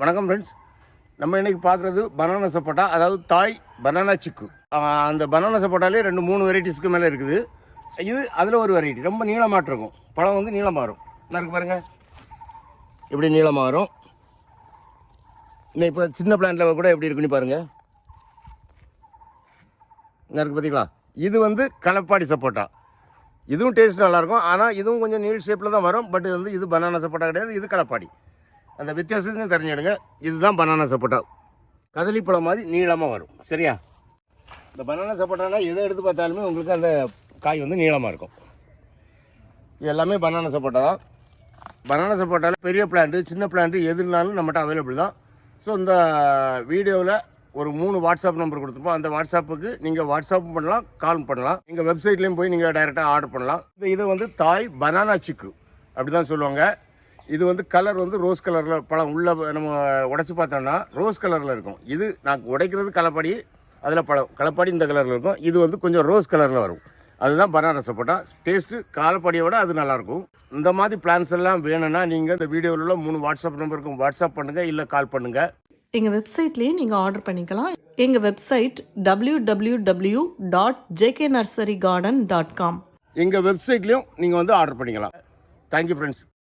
வணக்கம் ஃப்ரெண்ட்ஸ். நம்ம இன்றைக்கி பார்க்குறது பனானா சப்போட்டா, அதாவது தாய் பனானா சிக்கு. அந்த பனானா சப்போட்டாலே 2-3 வெரைட்டிஸ்க்கு மேலே இருக்குது. இது அதில் ஒரு வெரைட்டி ரொம்ப நீளமாட்டு இருக்கும். பழம் வந்து நீளமாக வரும். இருக்கு பாருங்கள், இப்படி நீளமாக வரும். இந்த இப்போ சின்ன பிளான்ட்டில் கூட எப்படி இருக்குன்னு பாருங்கள். இருக்குது பார்த்தீங்களா? இது வந்து களப்பாடி சப்போட்டா. இதுவும் டேஸ்ட் நல்லாயிருக்கும். ஆனால் இதுவும் கொஞ்சம் நீள் ஷேப்பில் தான் வரும். பட் வந்து இது பனானா சப்போட்டா கிடையாது, இது களப்பாடி. அந்த வித்தியாசத்தையும் தெரிஞ்சிடுங்க. இதுதான் பனானா சப்போட்டா. கதளிப்பழம் மாதிரி நீளமாக வரும். சரியா? இந்த பனானா சப்போட்டானா எதை எடுத்து பார்த்தாலுமே உங்களுக்கு அந்த காய் வந்து நீளமாக இருக்கும். இது எல்லாமே பனானா சப்போட்டா தான். பனானா சப்போட்டாவில் பெரிய பிளான்ட்டு சின்ன பிளான்ட்டு எதுனாலும் நம்மகிட்ட அவைலபிள் தான். ஸோ இந்த வீடியோவில் ஒரு 3 வாட்ஸ்அப் நம்பர் கொடுத்துருப்போம். அந்த வாட்ஸ்அப்புக்கு நீங்கள் வாட்ஸ்அப்பும் பண்ணலாம், கால் பண்ணலாம். நீங்கள் வெப்சைட்லேயும் போய் நீங்கள் டைரெக்டாக ஆர்டர் பண்ணலாம். இது வந்து தாய் பனானா சிக்கு அப்படி தான் சொல்லுவாங்க. இது வந்து கலர் வந்து ரோஸ் கலரில் பழம் உள்ள நம்ம உடைச்சி பார்த்தோம்னா ரோஸ் கலரில் இருக்கும். இது நான் உடைக்கிறது களப்பாடி, அதில் பழம் களப்பாடி இந்த கலரில் இருக்கும். இது வந்து கொஞ்சம் ரோஸ் கலரில் வரும். அதுதான் பனானா சப்போட்டா. டேஸ்ட்டு காலப்பாடியை விட அது நல்லாயிருக்கும். இந்த மாதிரி பிளான்ஸ் எல்லாம் வேணும்னா நீங்கள் இந்த வீடியோவில் உள்ள 3 வாட்ஸ்அப் நம்பருக்கும் வாட்ஸ்அப் பண்ணுங்கள், இல்லை கால் பண்ணுங்கள். எங்கள் வெப்சைட்லேயே நீங்கள் ஆர்டர் பண்ணிக்கலாம். எங்கள் வெப்சைட் www.jknurserygarden.com. எங்கள் வெப்சைட்லேயும் நீங்கள் வந்து ஆர்டர் பண்ணிக்கலாம். Thank you friends.